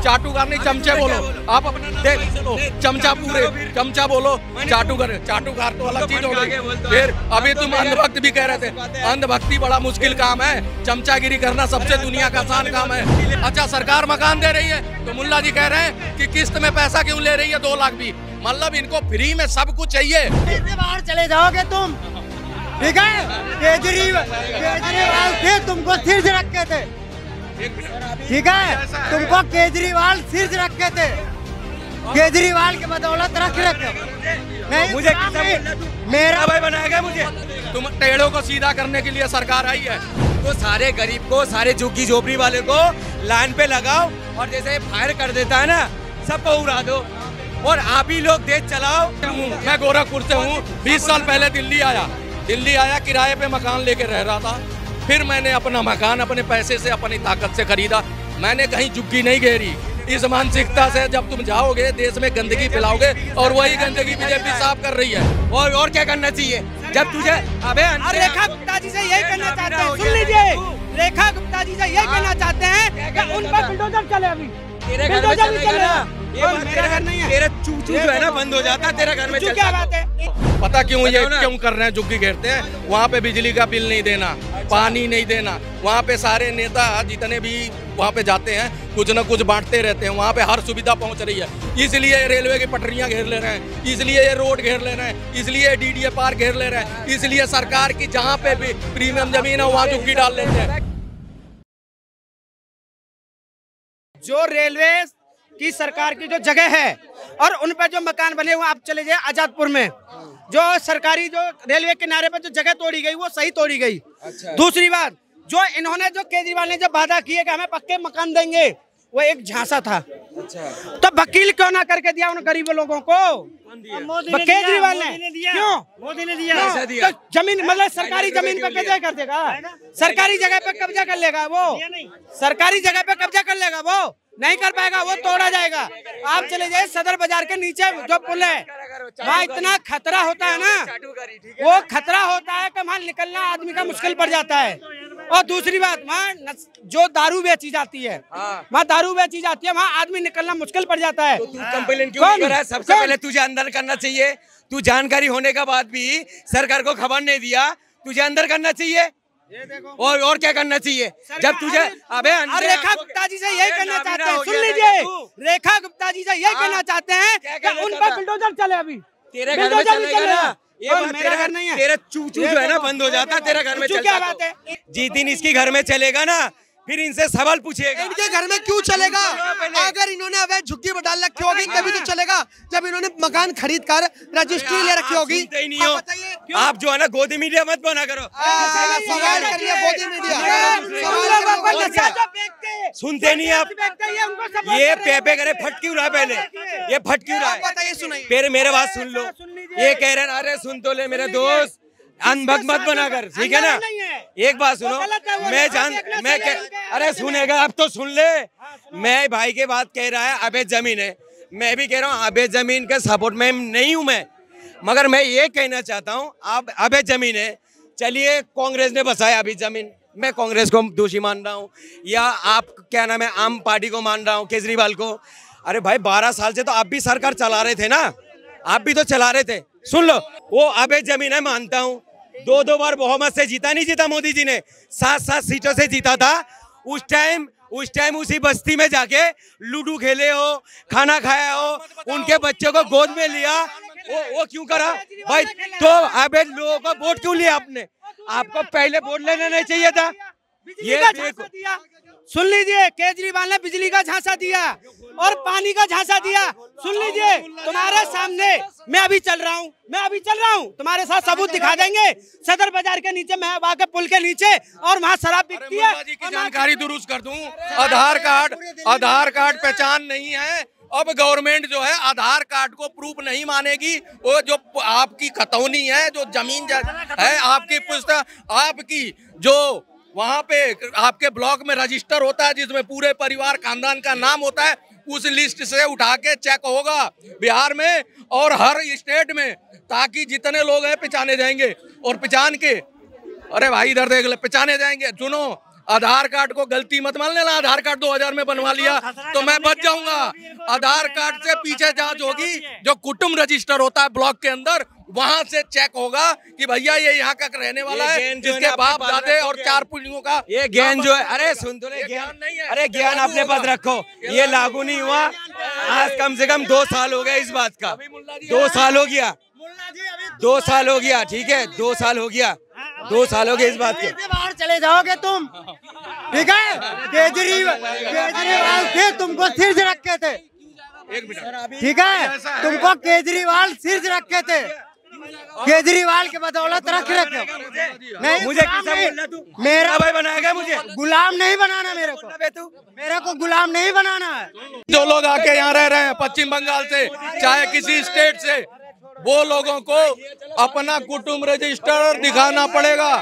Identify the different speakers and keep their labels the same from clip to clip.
Speaker 1: चाटूगर नहीं, चमचे बोलो आप अपना लो, चमचा पूरे चमचा बोलो, चाटूगर तो अलग चीज हो गई। फिर अभी तुम अंधभक्त भी कह रहे थे, अंधभक्ति बड़ा मुश्किल काम है, चमचागिरी करना सबसे दुनिया का आसान काम है। अच्छा सरकार मकान दे रही है तो मुल्ला जी कह रहे हैं कि किस्त में पैसा क्यों ले रही है 2 लाख भी, मतलब इनको फ्री में सब कुछ चाहिए।
Speaker 2: बाहर चले जाओगे तुम, ठीक है? केजरीवाल थे, तुमको सिर्फ रखे थे, ठीक है? तुमको केजरीवाल सिर्फ रखे थे, केजरीवाल के बदौलत रखे नहीं। मुझे मेरा भाई बनाया गया, मुझे
Speaker 1: तुम टेढ़ों को सीधा करने के लिए सरकार आई है।
Speaker 3: तो सारे गरीब को, सारे झुग्गी झोपड़ी वाले को लाइन पे लगाओ और जैसे फायर कर देता है ना, सबको उड़ा दो और आप ही लोग देश चलाओ।
Speaker 1: मैं गोरखपुर से हूँ, 20 साल पहले दिल्ली आया, किराए पे मकान लेके रह रहा था। फिर मैंने अपना मकान अपने पैसे से, अपनी ताकत से खरीदा। मैंने कहीं झुग्गी नहीं घेरी। इस मानसिकता से जब तुम जाओगे देश में गंदगी फैलाओगे और वही गंदगी बीजेपी साफ कर रही है।
Speaker 3: और क्या करना चाहिए जब तुझे
Speaker 2: रेखा गुप्ता जी से यही कहना चाहते हैं, सुन लीजिए, रेखा गुप्ता जी से यही कहना चाहते हैं कि उन पर बुलडोजर चले। अभी
Speaker 3: तेरे घर में चलेगा ना, मेरा घर नहीं है, तेरा चूचू जो है ना बंद हो जाता है, तेरा घर में चलता।
Speaker 2: क्या बात है?
Speaker 1: पता क्यों ये क्यों कर रहे हैं? झुग्गी घेरते हैं, वहाँ पे बिजली का बिल नहीं देना, पानी नहीं देना। वहाँ पे सारे नेता जितने भी वहाँ पे जाते हैं कुछ न कुछ बांटते रहते हैं, वहाँ पे हर सुविधा पहुँच रही है। इसलिए रेलवे की पटरियाँ घेर ले रहे हैं, इसलिए ये रोड घेर ले रहे हैं, इसलिए डीडीए पार्क घेर ले रहे हैं, इसलिए सरकार की जहाँ पे भी प्रीमियम जमीन है वहाँ झुग्गी डाल लेते हैं।
Speaker 2: जो रेलवे की सरकार की जो जगह है और उन पर जो मकान बने हुए, आप चले जाए आजादपुर में, जो सरकारी जो रेलवे किनारे पर जो जगह तोड़ी गई वो सही तोड़ी गई। अच्छा। दूसरी बात, जो इन्होंने जो केजरीवाल ने जब वादा किए कि हमें पक्के मकान देंगे, वो एक झांसा था। अच्छा। तो वकील क्यों ना करके दिया उन गरीब लोगों को? केजरीवाल ने क्यों? मोदी ने दिया। तो जमीन मतलब सरकारी जमीन पे कब्जा कर देगा, सरकारी जगह पे कब्जा कर लेगा वो, सरकारी जगह पे कब्जा कर लेगा वो, नहीं कर पाएगा, वो तोड़ा जाएगा। आप चले जाइए सदर बाजार के नीचे जो पुल है, वहाँ इतना खतरा होता है ना, वो खतरा होता है कि वहाँ निकलना आदमी का मुश्किल पड़ जाता है। और दूसरी बात, वहाँ जो दारू बेची जाती है, वहाँ दारू बेची जाती है, वहाँ आदमी निकलना मुश्किल पड़ जाता है।
Speaker 3: तो तू कंप्लेन क्यों कर रहा है? सबसे पहले तुझे अंदर करना चाहिए। तू जानकारी होने के बाद भी सरकार को खबर नहीं दिया, तुझे अंदर करना चाहिए। और क्या करना चाहिए जब तुझे? अबे
Speaker 2: रेखा गुप्ता जी से यही कहना चाहते हैं, सुन लीजिए, रेखा गुप्ता जी से यही कहना चाहते हैं कि उन पर बुलडोजर चले। अभी
Speaker 3: तेरे घर में चलेगा ना, मेरा घर नहीं है, तेरा चूचू जो है ना बंद हो जाता है, तेरा घर में चलता।
Speaker 2: क्या बात है?
Speaker 3: जिस दिन इसकी घर में चलेगा ना, फिर इनसे सवाल पूछेगा।
Speaker 4: इनके घर में क्यों चलेगा? अगर इन्होंने अवैध झुग्गी में डाल रखी होगी तभी तो चलेगा, जब इन्होंने मकान खरीद कर रजिस्ट्री ले रखी होगी।
Speaker 3: आप जो है ना गोदी मीडिया मत बना करो,
Speaker 4: सवाल करिए गोदी मीडिया।
Speaker 3: सुनते नहीं आप? ये पे करे फट क्यों रहा है? पहले ये फट क्यों रहा है?
Speaker 4: बताइए, सुनाइए।
Speaker 3: फिर मेरे बात सुन लो। ये कह रहे हैं अरे सुन तो ले मेरे दोस्त, अनभक्त मत बना कर, ठीक है ना? एक बात सुनो, अरे सुनेगा, अब तो सुन ले। मैं भाई के बात कह रहा है अवैध जमीन है, मैं भी कह रहा हूँ अवैध जमीन के सपोर्ट में नहीं हूँ मैं, मगर मैं ये कहना चाहता हूँ आप अवैध जमीन है, चलिए कांग्रेस ने बसाया अभी जमीन, मैं कांग्रेस को दोषी मान रहा हूँ, या आप क्या नाम है आम पार्टी को मान रहा हूँ, केजरीवाल को। अरे भाई 12 साल से तो आप भी सरकार चला रहे थे ना, आप भी तो चला रहे थे। सुन लो, वो अवैध जमीन है मानता हूँ, 2 बार बहुमत से जीता, नहीं जीता मोदी जी ने, 7 सीटों से जीता था। उस टाइम उसी बस्ती में जाके लूडो खेले हो, खाना खाया हो, उनके बच्चों को गोद में लिया, वो क्यों करा भाई? तो अबे लोगों को वोट क्यों लिया आपने? आपको पहले वोट लेना नहीं चाहिए था। ये
Speaker 2: सुन लीजिए, केजरीवाल ने बिजली का झांसा दिया और पानी का झांसा दिया। सुन लीजिए, तुम्हारे सामने मैं अभी चल रहा हूँ, तुम्हारे साथ सबूत दिखा देंगे। सदर बाजार के नीचे, मैं वहाँ के पुल के नीचे, और वहाँ शराब बिकती है।
Speaker 1: जी की जानकारी दुरुस्त कर दूं, आधार कार्ड पहचान नहीं है। अब गवर्नमेंट जो है आधार कार्ड को प्रूफ नहीं मानेगी। वो जो आपकी खतौनी है, जो जमीन है आपकी पुस्तक, आपकी जो वहाँ पे आपके ब्लॉक में रजिस्टर होता है जिसमें पूरे परिवार खानदान का नाम होता है, उस लिस्ट से उठा के चेक होगा बिहार में और हर स्टेट में, ताकि जितने लोग हैं पहचाने जाएंगे। और पहचान के, अरे भाई इधर देख ले, पहचाने जाएंगे। सुनो, आधार कार्ड को गलती मत मान लेना। आधार कार्ड 2000 में बनवा लिया तो मैं बच जाऊंगा। आधार कार्ड से पीछे जांच होगी, जो कुटुंब रजिस्टर होता है ब्लॉक के अंदर, वहां से चेक होगा कि भैया ये यहाँ का रहने वाला है, जिसके बाप दादे और 4 पीढ़ियों का
Speaker 3: ये ज्ञान जो है, अरे सुन तो ज्ञान नहीं है, अरे ज्ञान अपने पास रखो। ये लागू नहीं हुआ, आज कम से कम 2 साल हो गए इस बात का। 2 साल हो गया, 2 साल हो गया, ठीक है, 2 साल हो गया, 2 साल हो गए इस बात के।
Speaker 5: बाहर चले जाओगे तुम, ठीक है। केजरीवाल थे, तुमको सिर्फ रखे थे, ठीक है, तुमको केजरीवाल सिर्फ रखे थे, केजरीवाल के बदौलत रख रखे। नहीं,
Speaker 3: मुझे कैसा बोलना तू?
Speaker 5: मेरा
Speaker 3: भाई बनाएगा मुझे?
Speaker 5: गुलाम नहीं बनाना मेरे को गुलाम नहीं बनाना है।
Speaker 1: जो लोग आके यहाँ रह रहे हैं पश्चिम बंगाल से, चाहे किसी स्टेट से, वो लोगों को अपना कुटुंब रजिस्टर दिखाना पड़ेगा।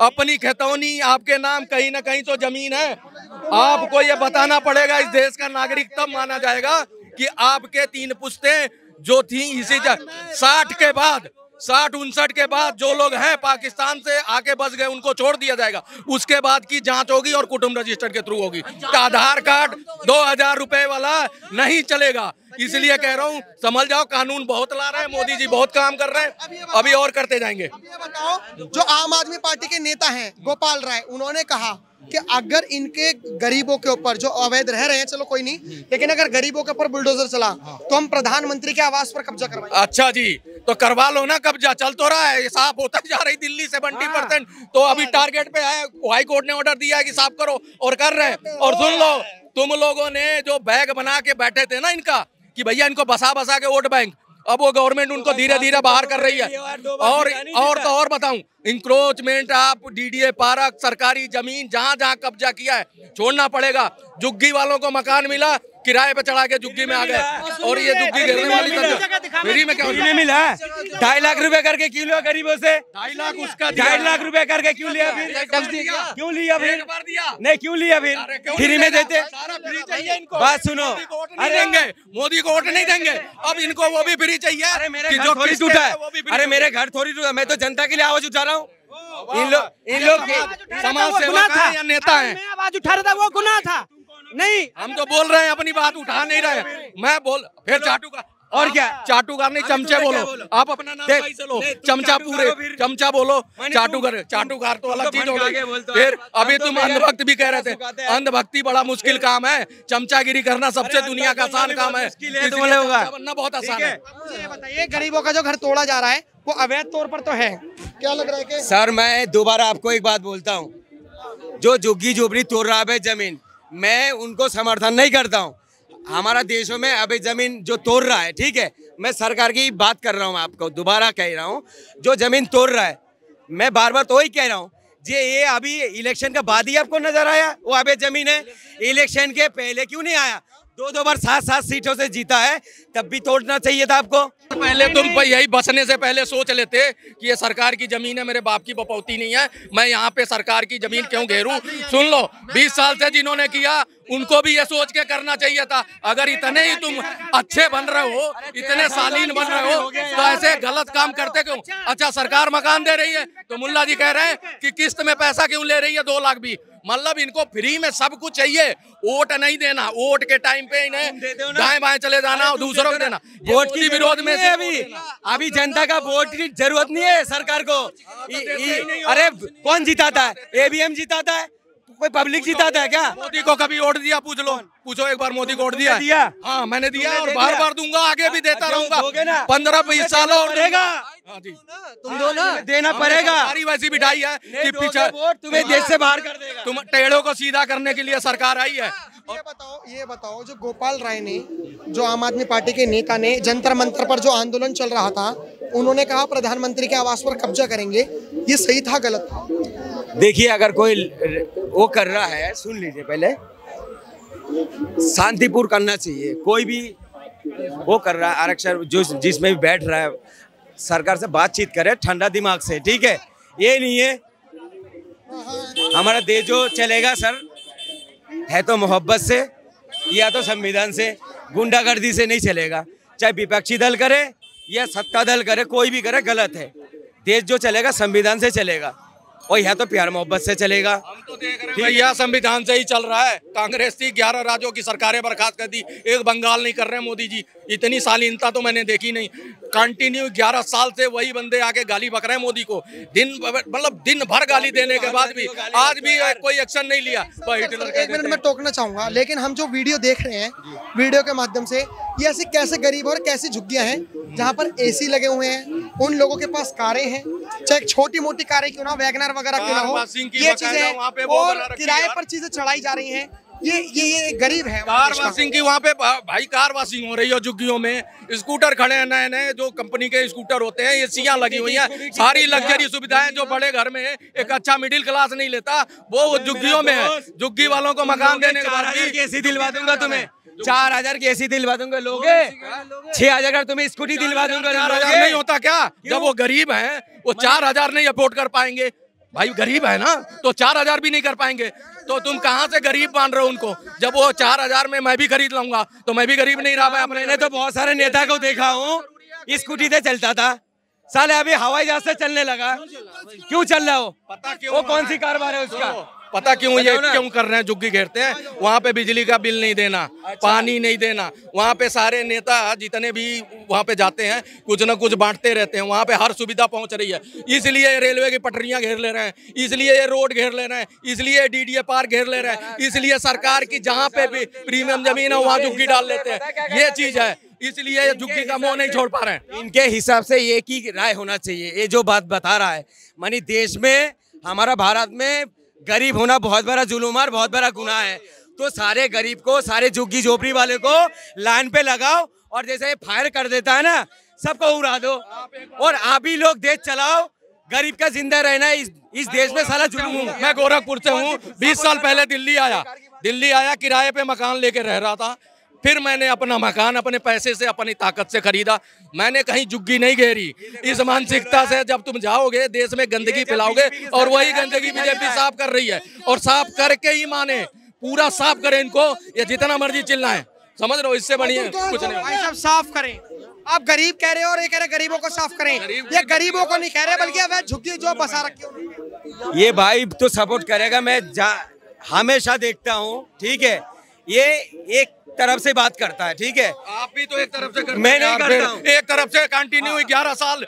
Speaker 1: अपनी खतौनी आपके नाम कहीं ना कहीं तो जमीन है, आपको ये बताना पड़ेगा। इस देश का नागरिक तब माना जाएगा कि आपके 3 पुश्तें जो थी इसी 60 के बाद, 60-59 के बाद जो लोग हैं पाकिस्तान से आके बस गए, उनको छोड़ दिया जाएगा। उसके बाद की जांच होगी और कुटुंब रजिस्टर के थ्रू होगी। तो आधार कार्ड 2000 रुपए वाला नहीं चलेगा। इसलिए कह रहा हूँ, समझ जाओ, कानून बहुत ला रहे हैं मोदी जी, बहुत काम कर रहे हैं, अभी और करते जाएंगे।
Speaker 4: ये बताओ, जो आम आदमी पार्टी के नेता हैं गोपाल राय, उन्होंने कहा कि अगर इनके गरीबों के ऊपर जो अवैध रह रहे हैं, चलो कोई नहीं, लेकिन अगर गरीबों के ऊपर बुलडोजर चला तो हम प्रधानमंत्री के आवास पर कब्जा करवाएंगे।
Speaker 1: अच्छा जी, तो करवा लो ना कब्जा, चल तो रहा है, साफ होता जा रही दिल्ली 70%, तो अभी टारगेट पे है। हाई कोर्ट ने ऑर्डर दिया है कि साफ करो, और कर रहे हैं। और सुन लो, तुम लोगों ने जो बैग बना के बैठे थे ना इनका, कि भैया इनको बसा बसा के वोट बैंक, अब वो गवर्नमेंट उनको धीरे धीरे बाहर कर रही है। और बताऊं, इंक्रोचमेंट, आप डीडीए पार्क, सरकारी जमीन जहां जहां कब्जा किया है छोड़ना पड़ेगा। झुग्गी वालों को मकान मिला, किराए पे चढ़ा के झुग्गी में आ गए, और ये झुग्गी गिरने वाली फ्री में क्या
Speaker 3: मिला? 2.5 लाख रुपए करके क्यों लिया गरीबों से?
Speaker 1: 2.5 लाख उसका
Speaker 3: 2.5 लाख रुपए करके क्यों लिया फिर? क्यों लिया फिर? नहीं क्यों लिया फिर? फ्री में देते,
Speaker 1: सारा फ्री चाहिए इनको।
Speaker 3: बात सुनो,
Speaker 1: अरे देंगे मोदी को वोट नहीं देंगे, अब इनको वो भी फ्री चाहिए।
Speaker 3: अरे मेरे घर थोड़ी टूटा है, अरे मेरे घर थोड़ी टूटा, मैं तो जनता के लिए आवाज उठा रहा हूँ। इन लोग
Speaker 1: समाज सेवक हैं या नेता हैं?
Speaker 2: मैं आवाज उठा रहा था, वो गुनाह था। नहीं,
Speaker 1: हम तो बोल रहे हैं, अपनी बात उठा नहीं रहे। मैं बोल फिर चाटूकार, और क्या चाटूकार नहीं, चमचे बोलो। आप अपना नाम सही से लो, चमचा पूरे चमचा बोलो, चाटूकार। चाटूकार तो अलग चीज हो गई। फिर अभी तुम अंधभक्त भी कह रहे थे, अंधभक्ति बड़ा मुश्किल काम है, चमचागिरी करना सबसे दुनिया का आसान काम है, बनना बहुत आसान है।
Speaker 4: ये बताइए, गरीबों का जो घर तोड़ा जा रहा है वो अवैध तौर पर तो है, क्या लग रहा है कि?
Speaker 3: सर मैं दोबारा आपको एक बात बोलता हूँ, जो झुग्गी झोपड़ी तोड़ रहा है जमीन, मैं उनको समर्थन नहीं करता हूँ। हमारा देशों में अभी जमीन जो तोड़ रहा है, ठीक है, मैं सरकार की बात कर रहा हूँ, आपको दोबारा कह रहा हूँ, जो जमीन तोड़ रहा है, मैं बार बार तो ही कह रहा हूँ, ये अभी इलेक्शन के बाद ही आपको नजर आया वो अभी जमीन है? इलेक्शन के पहले क्यों नहीं आया? 2 बार 7 सीटों से जीता है, तब भी तोड़ना चाहिए था आपको।
Speaker 1: पहले तुम यही बसने से पहले सोच लेते कि ये सरकार की जमीन है, मेरे बाप की बपौती नहीं है, मैं यहाँ पे सरकार की जमीन क्यों घेरूं? सुन लो, 20 साल से जिन्होंने किया उनको भी ये सोच के करना चाहिए था। अगर इतने ही तुम अच्छे बन रहे हो, इतने शालीन बन रहे हो, तो ऐसे गलत काम करते क्यों? अच्छा, सरकार मकान दे रही है तो मुल्ला जी कह रहे हैं कि किस्त में पैसा क्यों ले रही है 2 लाख भी, मतलब इनको फ्री में सब कुछ चाहिए। वोट नहीं देना, वोट के टाइम पे इन्हें दाएं बाएं चले जाना और दूसरों को देना।
Speaker 3: वोट की विरोध में से अभी जनता का वोट की जरूरत नहीं है सरकार को। अरे कौन जिताता है? ABM जिताता है, कोई पब्लिक जिताता है क्या?
Speaker 1: मोदी को कभी वोट दिया? पूछ लो, पूछो एक बार, मोदी को वोट दिया? हाँ मैंने दिया, और बार बार दूंगा, आगे भी देता रहूंगा। 15-20 साल और देगा।
Speaker 3: तुम दो ना, देना पड़ेगा।
Speaker 1: सारी वैसी बिठाई है कि पीछे
Speaker 3: वोट तुम्हें देश से बाहर कर देगा।
Speaker 1: तुम टेढ़ों को सीधा करने के लिए सरकार आई है।
Speaker 4: ये बताओ, जो गोपाल राय ने, जो आम आदमी पार्टी के नेता ने, जंतर मंतर पर जो आंदोलन चल रहा था, उन्होंने कहा प्रधानमंत्री के आवास पर कब्जा करेंगे, ये सही था गलत था?
Speaker 3: देखिए, अगर कोई वो कर रहा है, सुन लीजिए, पहले शांतिपूर्ण करना चाहिए। कोई भी वो कर रहा है आरक्षण, जो जिसमें भी बैठ रहा है, सरकार से बातचीत करे ठंडा दिमाग से, ठीक है? ये नहीं है हमारा देश जो चलेगा सर, है तो मोहब्बत से या तो संविधान से, गुंडागर्दी से नहीं चलेगा। चाहे विपक्षी दल करे या सत्ता दल करे, कोई भी करे, गलत है। देश जो चलेगा संविधान से चलेगा। और यहाँ तो प्यार मोहब्बत से चलेगा।
Speaker 1: हम तो देख रहे हैं भैया संविधान से ही चल रहा है। कांग्रेस थी 11 राज्यों की सरकारें बर्खास्त कर दी, एक बंगाल नहीं कर रहे हैं मोदी जी। इतनी शालीनता तो मैंने देखी नहीं। कंटिन्यू 11 साल से वही बंदे आके गाली बक रहे हैं मोदी को, दिन भर गाली देने के बाद भी आज भी कोई एक्शन नहीं लिया।
Speaker 4: एक मिनट में टोकना चाहूंगा, लेकिन हम जो वीडियो देख रहे हैं, वीडियो के माध्यम से ये ऐसे कैसे गरीब और कैसी झुग्गियां हैं जहां पर एसी लगे हुए हैं, उन लोगों के पास कारें हैं, चाहे छोटी मोटी कारें क्यों ना, वैगनर वगैरह क्यों ना हो, ये चीजें और किराए पर चीजें चढ़ाई जा रही हैं। ये गरीब है।
Speaker 1: कार वाशिंग की वहाँ पे भाई कार वाशिंग हो रही है झुग्गियों में। स्कूटर खड़े हैं नए नए, जो कंपनी के स्कूटर होते हैं, ये एसियां लगी हुई हैं, सारी लग्जरी सुविधाएं जो बड़े घर में एक अच्छा मिडिल क्लास नहीं लेता वो झुग्गियों में है। झुग्गी वालों को मकान देने के बाद भी
Speaker 3: एसी दिलवा दूंगा तुम्हें, 4000 की एसी दिलवा दूंगा, लोगे 6000 का तुम्हें स्कूटी दिलवा दूंगा।
Speaker 1: 4000 नहीं होता क्या? जब वो गरीब हैं वो 4000 नहीं अफोर्ड कर पाएंगे। भाई गरीब है ना तो 4000 भी नहीं कर पाएंगे, तो तुम कहाँ से गरीब मान रहे हो उनको? जब वो 4000 में मैं भी खरीद लूंगा तो मैं भी गरीब नहीं रहा। मैं
Speaker 3: मैंने तो बहुत सारे नेता को देखा हूँ स्कूटी से चलता था, साले अभी हवाई जहाज से चलने लगा। क्यों चल रहा हो?
Speaker 1: पता क्यों?
Speaker 3: वो कौन सी कारोबार है उसका?
Speaker 1: पता क्यों ये क्यों कर रहे हैं? झुग्गी घेरते हैं, वहाँ पे बिजली का बिल नहीं देना, पानी नहीं देना। वहाँ पे सारे नेता जितने भी वहाँ पे जाते हैं कुछ ना कुछ बांटते रहते हैं, वहाँ पे हर सुविधा पहुँच रही है। इसलिए रेलवे की पटरियाँ घेर ले रहे हैं, इसलिए ये रोड घेर ले रहे हैं, इसलिए डीडीए पार्क घेर ले रहे हैं, इसलिए सरकार की जहाँ पे भी प्रीमियम जमीन है वहाँ झुग्गी डाल लेते हैं। ये चीज है, इसलिए झुग्गी का मोह नहीं छोड़ पा रहे हैं।
Speaker 3: इनके हिसाब से एक ही राय होना चाहिए। ये जो बात बता रहा है, मानी देश में हमारा भारत में गरीब होना बहुत बड़ा जुल्म और बहुत बड़ा गुनाह है। तो सारे गरीब को, सारे झुग्गी झोपड़ी वाले को लाइन पे लगाओ और जैसे ये फायर कर देता है ना, सबको उड़ा दो और आप ही लोग देश चलाओ। गरीब का जिंदा रहना इस देश में साला जुल्म हूँ।
Speaker 1: मैं गोरखपुर से हूँ, 20 साल पहले दिल्ली आया, किराए पे मकान लेके रह रहा था। फिर मैंने अपना मकान अपने पैसे से, अपनी ताकत से खरीदा। मैंने कहीं झुग्गी नहीं घेरी। इस मानसिकता से जब तुम जाओगे देश में गंदगी फैलाओगे, और वही गंदगी बीजेपी साफ कर रही है, और साफ करके ही माने, पूरा साफ करें इनको। ये जितना मर्जी चिल्लाएं, समझ रहे हो, इससे बढ़िया कुछ नहीं।
Speaker 4: भाई साहब साफ करें। आप गरीब कह रहे हो और ये कह रहे गरीबों को साफ करें। ये गरीबों को नहीं कह रहे, बल्कि अब झुग्गी जो बसा रखी
Speaker 3: ये भाई तो सपोर्ट करेगा। मैं हमेशा देखता हूँ, ठीक है, ये एक तरफ से बात करता है, ठीक है।
Speaker 1: आप भी तो एक तरफ से करते,
Speaker 3: मैं नहीं करता हूँ।
Speaker 1: एक तरफ से कंटिन्यू 11 साल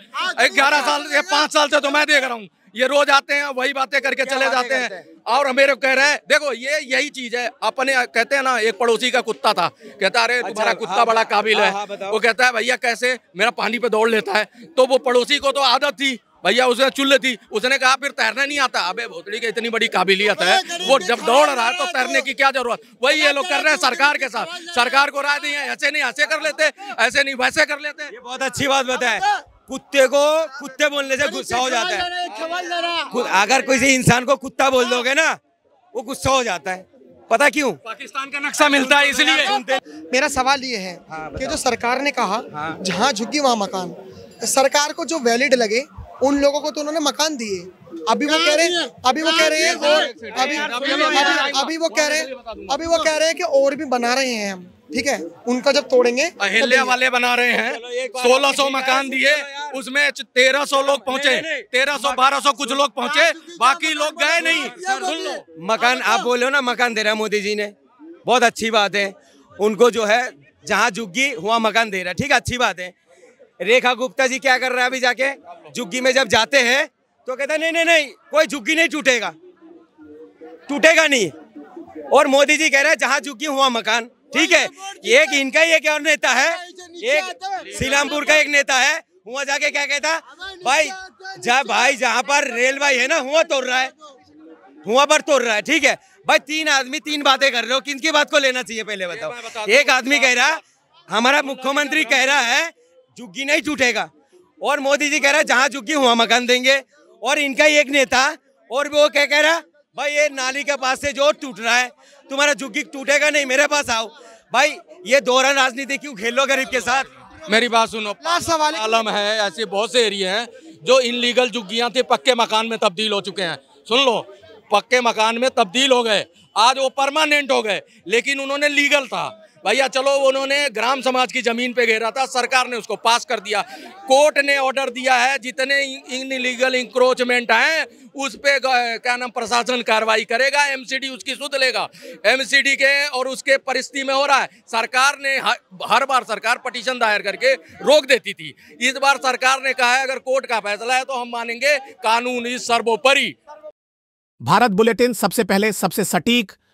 Speaker 1: 5 साल से तो मैं देख रहा हूँ। ये रोज आते हैं वही बातें करके चले जाते हैं, और मेरे को कह रहे हैं देखो ये यही चीज है। अपने कहते हैं ना, एक पड़ोसी का कुत्ता था, कहता अरे तुम्हारा कुत्ता बड़ा काबिल है। वो कहता है भैया कैसे? मेरा पानी पे दौड़ लेता है। तो वो पड़ोसी को तो आदत थी भैया, उसने चुल्ल थी, उसने कहा फिर तैरना नहीं आता। अबे भोसड़ी की इतनी बड़ी काबिलियत है, वो जब दौड़ रहा है तो तैरने की क्या जरूरत? वही ये लोग कर रहे हैं सरकार के साथ। सरकार को राय दी है, ऐसे नहीं ऐसे कर लेते, ऐसे नहीं वैसे कर लेते।
Speaker 3: ये बहुत अच्छी बात बताए। कुत्ते को कुत्ते बोलने से गुस्सा हो जाता है। अगर किसी इंसान को कुत्ता बोल दोगे ना, वो गुस्सा हो जाता है। पता क्यों?
Speaker 1: पाकिस्तान का नक्शा मिलता है इसलिए।
Speaker 4: मेरा सवाल ये है कि जो सरकार ने कहा जहाँ झुग्गी वहाँ मकान, सरकार को जो वैलिड लगे उन लोगों को तो उन्होंने मकान दिए। अभी वो कह रहे हैं कि और भी बना रहे हैं हम, ठीक है। उनका जब तोड़ेंगे,
Speaker 1: अहिल्या वाले बना रहे हैं, 1600 मकान दिए, उसमें 1300 लोग पहुंचे, 1300-1200 कुछ लोग पहुंचे, बाकी लोग गए नहीं। सुन लो,
Speaker 3: मकान आप बोलो ना, मकान दे रहा है मोदी जी ने, बहुत अच्छी बात है। उनको जो है जहाँ झुग्गी हुआ मकान दे रहा है, ठीक है, अच्छी बात है। रेखा गुप्ता जी क्या कर रहे हैं? अभी जाके झुग्गी में जब जाते हैं तो कहते हैं नहीं कोई झुग्गी नहीं टूटेगा नहीं। और मोदी जी कह रहे हैं जहाँ झुग्गी हुआ मकान, ठीक है। एक इनका ही एक और नेता है, एक सीलामपुर का एक नेता है, हुआ जाके क्या कहता, भाई जहाँ पर रेलवे है ना, हुआ तोड़ रहा है, ठीक है भाई। 3 आदमी 3 बातें कर रहे हो, किनकी बात को लेना चाहिए पहले बताओ। एक आदमी कह रहा, हमारा मुख्यमंत्री कह रहा है झुग्गी नहीं टूटेगा, और मोदी जी कह रहा है जहाँ झुग्गी हुआ मकान देंगे। और इनका ही एक नेता, और वो क्या कह रहा, भाई ये नाली के पास से जो टूट रहा है, तुम्हारा झुग्गी टूटेगा नहीं, मेरे पास आओ। भाई ये दोहरा राजनीति क्यों खेल लो गरीब के साथ?
Speaker 1: मेरी बात सुनो, आलम है, ऐसे बहुत से एरिया हैं जो इनलीगल झुग्गियां थे, पक्के मकान में तब्दील हो चुके हैं। सुन लो, पक्के मकान में तब्दील हो गए, आज वो परमानेंट हो गए, लेकिन उन्होंने लीगल था। भैया चलो उन्होंने ग्राम समाज की जमीन पे घेरा था, सरकार ने उसको पास कर दिया। कोर्ट ने ऑर्डर दिया है जितने इनलीगल इंक्रोचमेंट हैं उस पे क्या नाम प्रशासन कार्रवाई करेगा, एमसीडी उसकी सुध लेगा। एमसीडी के और उसके परिस्थिति में हो रहा है, सरकार ने हर बार सरकार पटिशन दायर करके रोक देती थी। इस बार सरकार ने कहा है अगर कोर्ट का फैसला है तो हम मानेंगे, कानून इस सर्वोपरि।
Speaker 6: भारत बुलेटिन सबसे पहले, सबसे सटीक